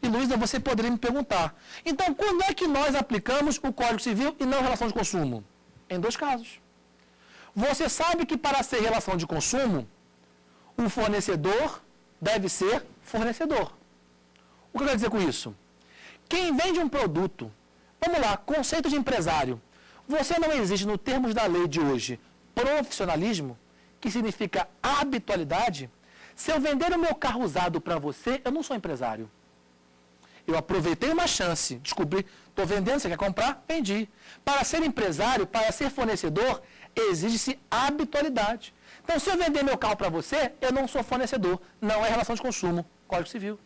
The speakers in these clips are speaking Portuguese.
E, Luísa, você poderia me perguntar, então, quando é que nós aplicamos o Código Civil e não relação de consumo? Em 2 casos. Você sabe que para ser relação de consumo, o fornecedor deve ser fornecedor. O que eu quero dizer com isso? Quem vende um produto, vamos lá, conceito de empresário, você não exige, no termos da lei de hoje, profissionalismo, que significa habitualidade. Se eu vender o meu carro usado para você, eu não sou empresário. Eu aproveitei uma chance, descobri, estou vendendo, você quer comprar? Vendi. Para ser empresário, para ser fornecedor, exige-se habitualidade. Então, se eu vender meu carro para você, eu não sou fornecedor, não é relação de consumo, Código Civil.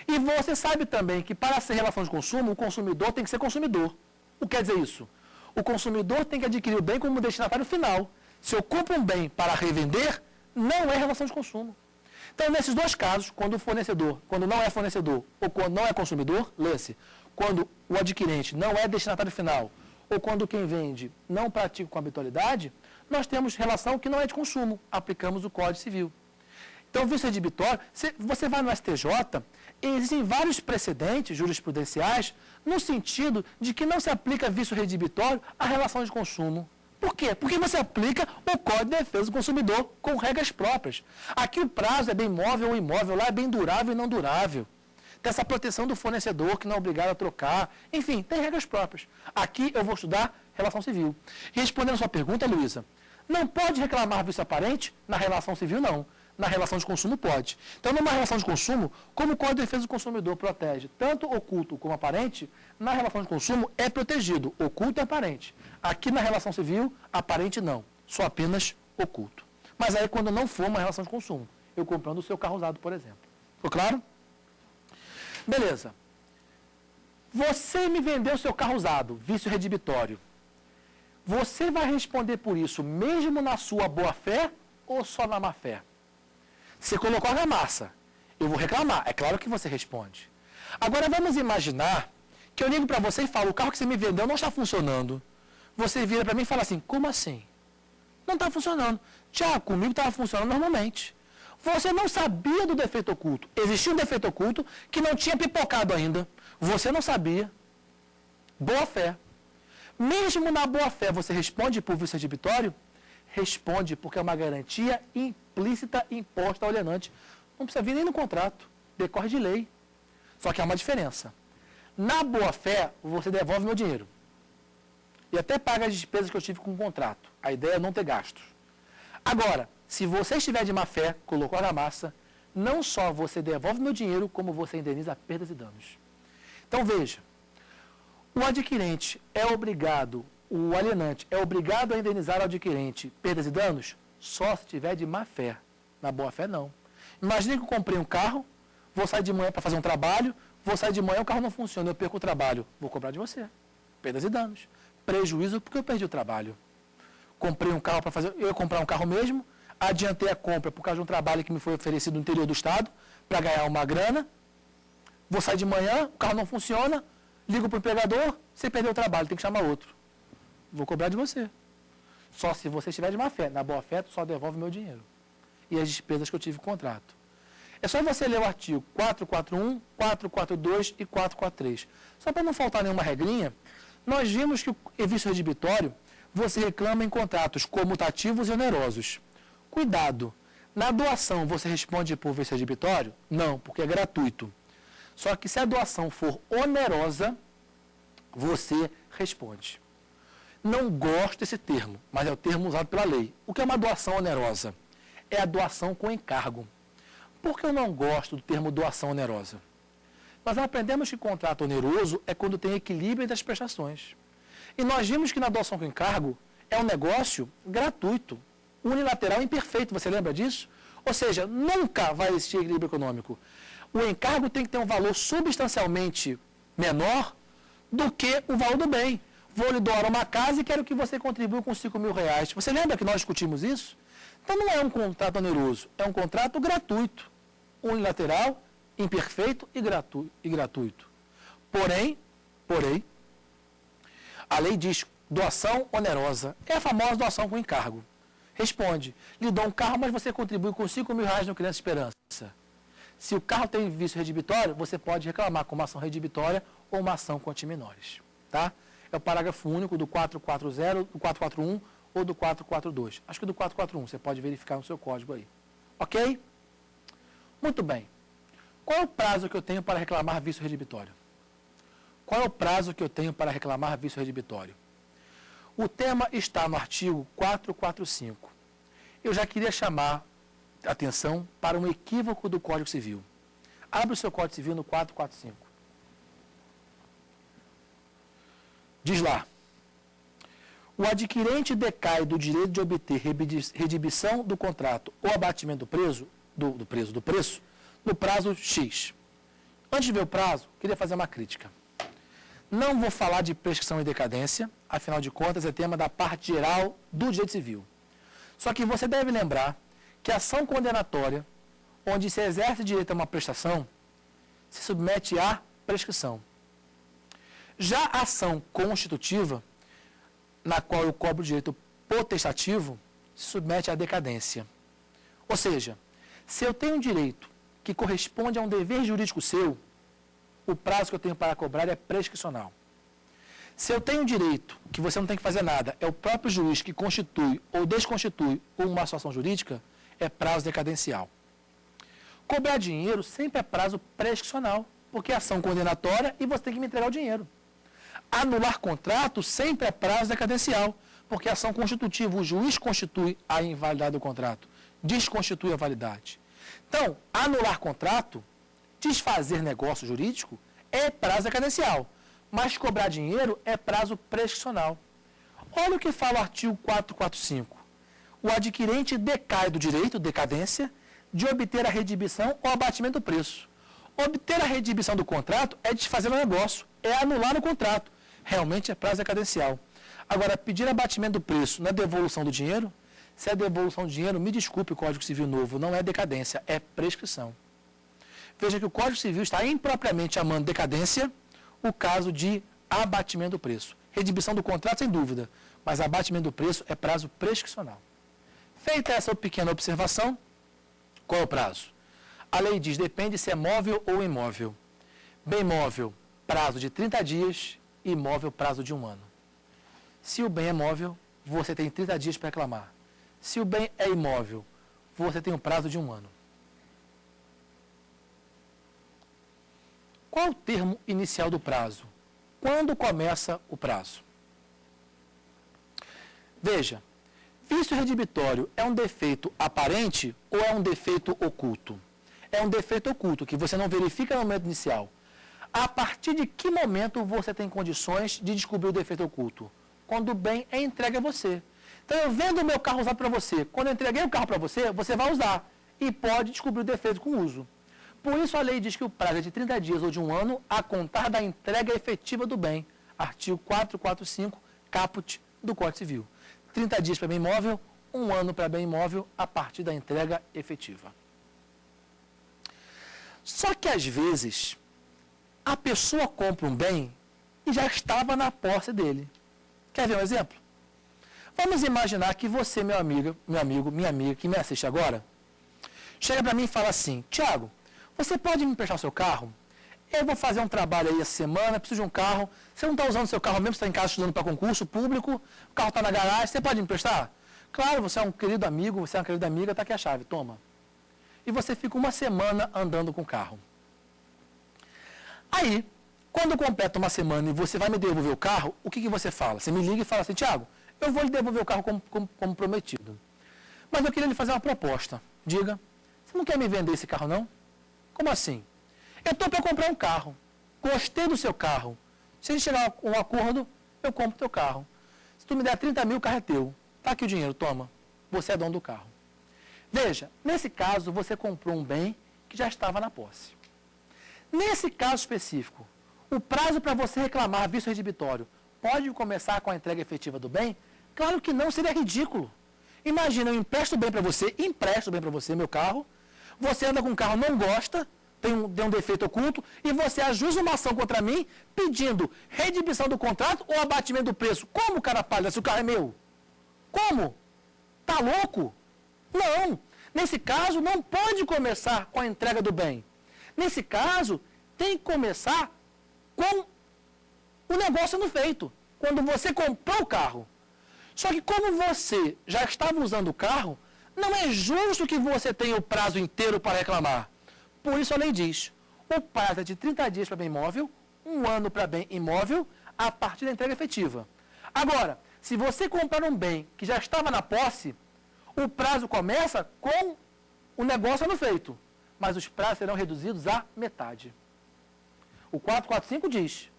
E você sabe também que para ser relação de consumo, o consumidor tem que ser consumidor. O que quer dizer isso? O consumidor tem que adquirir o bem como destinatário final. Se eu compro um bem para revender, não é relação de consumo. Então, nesses 2 casos, quando o fornecedor, quando não é fornecedor, ou quando não é consumidor, lê-se, quando o adquirente não é destinatário final, ou quando quem vende não pratica com habitualidade, nós temos relação que não é de consumo, aplicamos o Código Civil. Então, vício redibitório, você vai no STJ, existem vários precedentes jurisprudenciais no sentido de que não se aplica vício redibitório à relação de consumo. Por quê? Porque você aplica o Código de Defesa do Consumidor com regras próprias. Aqui o prazo é bem móvel ou imóvel, lá é bem durável e não durável. Tem essa proteção do fornecedor que não é obrigado a trocar. Enfim, tem regras próprias. Aqui eu vou estudar relação civil. Respondendo a sua pergunta, Luísa, não pode reclamar vício aparente? Na relação civil, não. Na relação de consumo, pode. Então, numa relação de consumo, como o Código de Defesa do Consumidor protege tanto oculto como aparente, na relação de consumo é protegido, oculto e aparente. Aqui na relação civil, aparente não, só apenas oculto. Mas aí quando não for uma relação de consumo, eu comprando o seu carro usado, por exemplo. Ficou claro? Beleza. Você me vendeu o seu carro usado, vício redibitório. Você vai responder por isso mesmo na sua boa-fé ou só na má-fé? Você colocou na massa. Eu vou reclamar. É claro que você responde. Agora vamos imaginar que eu ligo para você e falo, o carro que você me vendeu não está funcionando. Você vira para mim e fala assim, como assim? Não está funcionando. Tiago, comigo estava funcionando normalmente. Você não sabia do defeito oculto. Existia um defeito oculto que não tinha pipocado ainda. Você não sabia. Boa fé. Mesmo na boa fé, você responde por vício redibitório? Responde, porque é uma garantia implícita imposta ao alienante. Não precisa vir nem no contrato, decorre de lei. Só que há uma diferença. Na boa-fé, você devolve meu dinheiro. E até paga as despesas que eu tive com o contrato. A ideia é não ter gastos. Agora, se você estiver de má-fé, colocou na massa, não só você devolve meu dinheiro, como você indeniza perdas e danos. Então, veja, o adquirente é obrigado, o alienante é obrigado a indenizar ao adquirente perdas e danos só se tiver de má-fé. Na boa-fé, não. Imagine que eu comprei um carro, vou sair de manhã para fazer um trabalho, vou sair de manhã, o carro não funciona, eu perco o trabalho. Vou cobrar de você. Perdas e danos. Prejuízo porque eu perdi o trabalho. Comprei um carro para fazer, eu ia comprar um carro mesmo, adiantei a compra por causa de um trabalho que me foi oferecido no interior do estado, para ganhar uma grana, vou sair de manhã, o carro não funciona, ligo para o empregador, você perdeu o trabalho, tem que chamar outro. Vou cobrar de você. Só se você estiver de má fé. Na boa fé, tu só devolve meu dinheiro. E as despesas que eu tive com o contrato. É só você ler o artigo 441, 442 e 443. Só para não faltar nenhuma regrinha, nós vimos que o vício redibitório você reclama em contratos comutativos e onerosos. Cuidado, na doação você responde por vício redibitório? Não, porque é gratuito. Só que se a doação for onerosa, você responde. Não gosto desse termo, mas é o termo usado pela lei. O que é uma doação onerosa? É a doação com encargo. Por que eu não gosto do termo doação onerosa? Nós aprendemos que contrato oneroso é quando tem equilíbrio das prestações. E nós vimos que na doação com encargo é um negócio gratuito, unilateral e imperfeito. Você lembra disso? Ou seja, nunca vai existir equilíbrio econômico. O encargo tem que ter um valor substancialmente menor do que o valor do bem. Vou lhe doar uma casa e quero que você contribua com 5 mil reais. Você lembra que nós discutimos isso? Então não é um contrato oneroso, é um contrato gratuito, unilateral, imperfeito e gratuito. Porém, a lei diz doação onerosa. É a famosa doação com encargo. Responde, lhe dou um carro, mas você contribui com 5 mil reais no Criança Esperança. Se o carro tem vício redibitório, você pode reclamar com uma ação redibitória ou uma ação contra menores. Tá? É o parágrafo único do 440, do 441 ou do 442. Acho que do 441, você pode verificar no seu código aí. Ok? Muito bem. Qual é o prazo que eu tenho para reclamar vício redibitório? Qual é o prazo que eu tenho para reclamar vício redibitório? O tema está no artigo 445. Eu já queria chamar a atenção para um equívoco do Código Civil. Abre o seu Código Civil no 445. Diz lá: o adquirente decai do direito de obter redibição do contrato ou abatimento do preço no prazo X. Antes de ver o prazo, queria fazer uma crítica. Não vou falar de prescrição e decadência, afinal de contas é tema da parte geral do direito civil. Só que você deve lembrar que a ação condenatória, onde se exerce direito a uma prestação, se submete à prescrição. Já a ação constitutiva, na qual eu cobro o direito potestativo, se submete à decadência. Ou seja, se eu tenho um direito que corresponde a um dever jurídico seu, o prazo que eu tenho para cobrar é prescricional. Se eu tenho um direito que você não tem que fazer nada, é o próprio juiz que constitui ou desconstitui uma situação jurídica, é prazo decadencial. Cobrar dinheiro sempre é prazo prescricional, porque é ação condenatória e você tem que me entregar o dinheiro. Anular contrato sempre é prazo decadencial, porque é ação constitutiva, o juiz constitui a invalidade do contrato, desconstitui a validade. Então, anular contrato, desfazer negócio jurídico, é prazo decadencial, mas cobrar dinheiro é prazo prescricional. Olha o que fala o artigo 445. O adquirente decai do direito, decadência, de obter a redibição ou abatimento do preço. Obter a redibição do contrato é desfazer o negócio, é anular o contrato. Realmente é prazo decadencial. Agora, pedir abatimento do preço na devolução do dinheiro, se é devolução do dinheiro, me desculpe o Código Civil novo, não é decadência, é prescrição. Veja que o Código Civil está impropriamente chamando decadência o caso de abatimento do preço. Redibição do contrato, sem dúvida, mas abatimento do preço é prazo prescricional. Feita essa pequena observação, qual é o prazo? A lei diz, depende se é móvel ou imóvel. Bem móvel, prazo de 30 dias, imóvel, prazo de 1 ano. Se o bem é móvel, você tem 30 dias para reclamar. Se o bem é imóvel, você tem um prazo de 1 ano. Qual o termo inicial do prazo? Quando começa o prazo? Veja, vício redibitório é um defeito aparente ou é um defeito oculto? É um defeito oculto, que você não verifica no momento inicial. A partir de que momento você tem condições de descobrir o defeito oculto? Quando o bem é entregue a você. Então, eu vendo o meu carro usado para você. Quando eu entreguei o carro para você, você vai usar. E pode descobrir o defeito com o uso. Por isso, a lei diz que o prazo é de 30 dias ou de 1 ano a contar da entrega efetiva do bem. Artigo 445, caput do Código Civil. 30 dias para bem imóvel, 1 ano para bem imóvel a partir da entrega efetiva. Só que, às vezes, a pessoa compra um bem e já estava na posse dele. Quer ver um exemplo? Vamos imaginar que você, meu amigo, minha amiga, que me assiste agora, chega para mim e fala assim, Tiago, você pode me emprestar o seu carro? Eu vou fazer um trabalho aí essa semana, preciso de um carro. Você não está usando o seu carro mesmo, você está em casa estudando para concurso público, o carro está na garagem, você pode me emprestar? Claro, você é um querido amigo, você é uma querida amiga, está aqui a chave, toma. E você fica uma semana andando com o carro. Aí, quando completa uma semana e você vai me devolver o carro, o que você fala? Você me liga e fala assim, Tiago, eu vou lhe devolver o carro como prometido. Mas eu queria lhe fazer uma proposta. Diga, você não quer me vender esse carro não? Como assim? Eu estou para comprar um carro. Gostei do seu carro. Se a gente chegar a um acordo, eu compro o teu carro. Se tu me der 30 mil, o carro é teu. Tá aqui o dinheiro, toma. Você é dono do carro. Veja, nesse caso, você comprou um bem que já estava na posse. Nesse caso específico, o prazo para você reclamar vício redibitório pode começar com a entrega efetiva do bem? Claro que não, seria ridículo. Imagina, eu empresto o bem para você, meu carro, você anda com o carro, não gosta, tem um defeito oculto, e você ajuiza uma ação contra mim pedindo redibição do contrato ou abatimento do preço. Como, cara pálida, se o carro é meu? Como? Tá louco? Não. Nesse caso, não pode começar com a entrega do bem. Nesse caso, tem que começar com o negócio sendo feito, quando você comprou o carro. Só que como você já estava usando o carro, não é justo que você tenha o prazo inteiro para reclamar. Por isso a lei diz, o prazo é de 30 dias para bem imóvel, 1 ano para bem imóvel, a partir da entrega efetiva. Agora, se você comprar um bem que já estava na posse, o prazo começa com o negócio sendo feito, mas os prazos serão reduzidos à metade. O 445 diz,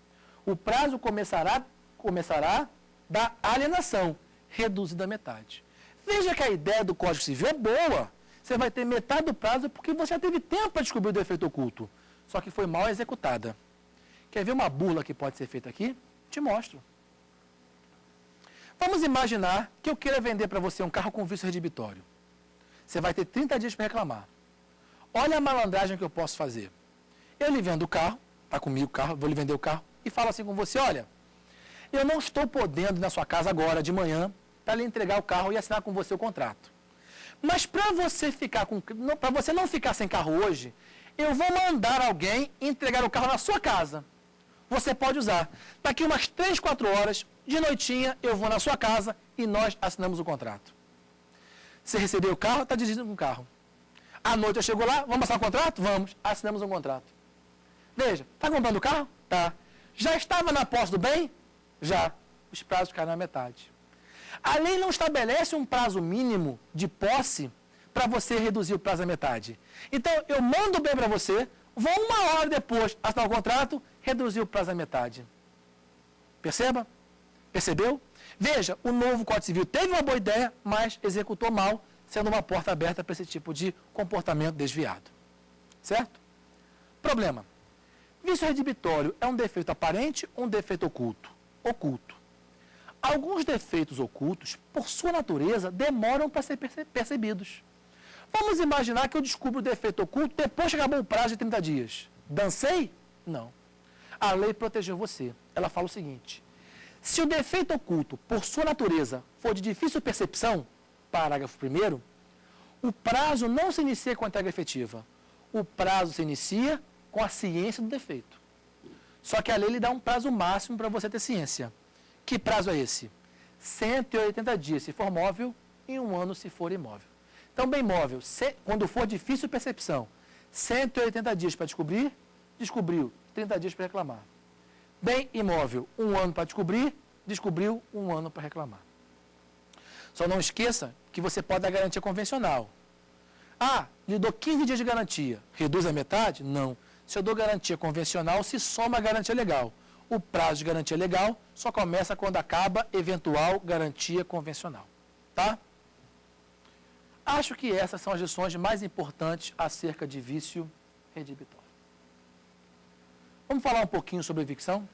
o prazo começará da alienação, reduzido à metade. Veja que a ideia do Código Civil é boa. Você vai ter metade do prazo porque você já teve tempo para descobrir o defeito oculto, só que foi mal executada. Quer ver uma burla que pode ser feita aqui? Te mostro. Vamos imaginar que eu queira vender para você um carro com vício redibitório. Você vai ter 30 dias para reclamar. Olha a malandragem que eu posso fazer. Eu lhe vendo o carro, está comigo o carro, vou lhe vender o carro, e falo assim com você, olha, eu não estou podendo ir na sua casa agora, de manhã, para lhe entregar o carro e assinar com você o contrato. Mas para você não ficar sem carro hoje, eu vou mandar alguém entregar o carro na sua casa. Você pode usar. Daqui umas 3, 4 horas, de noitinha, eu vou na sua casa e nós assinamos o contrato. Você recebeu o carro, está dirigindo com o carro. À noite eu chego lá, vamos assinar o contrato? Vamos, assinamos um contrato. Veja, está comprando o carro? Tá. Já estava na posse do bem? Já. Os prazos caem na metade. A lei não estabelece um prazo mínimo de posse para você reduzir o prazo à metade. Então, eu mando o bem para você, vou 1 hora depois assinar o contrato, reduzir o prazo à metade. Perceba? Percebeu? Veja, o novo Código Civil teve uma boa ideia, mas executou mal, sendo uma porta aberta para esse tipo de comportamento desviado. Certo? Problema. Vício redibitório é um defeito aparente ou um defeito oculto? Oculto. Alguns defeitos ocultos, por sua natureza, demoram para ser percebidos. Vamos imaginar que eu descubro o defeito oculto depois que acabou o prazo de 30 dias. Dancei? Não. A lei protegeu você. Ela fala o seguinte, se o defeito oculto, por sua natureza, for de difícil percepção, parágrafo 1º, o prazo não se inicia com a entrega efetiva. O prazo se inicia com a ciência do defeito. Só que a lei lhe dá um prazo máximo para você ter ciência. Que prazo é esse? 180 dias se for móvel e 1 ano se for imóvel. Então, bem móvel, quando for difícil percepção, 180 dias para descobrir, descobriu, 30 dias para reclamar. Bem imóvel, 1 ano para descobrir, descobriu, 1 ano para reclamar. Só não esqueça que você pode dar garantia convencional. Ah, lhe dou 15 dias de garantia, reduz a metade? Não. Se eu dou garantia convencional, se soma a garantia legal. O prazo de garantia legal só começa quando acaba eventual garantia convencional. Tá? Acho que essas são as lições mais importantes acerca de vício redibitório. Vamos falar um pouquinho sobre evicção?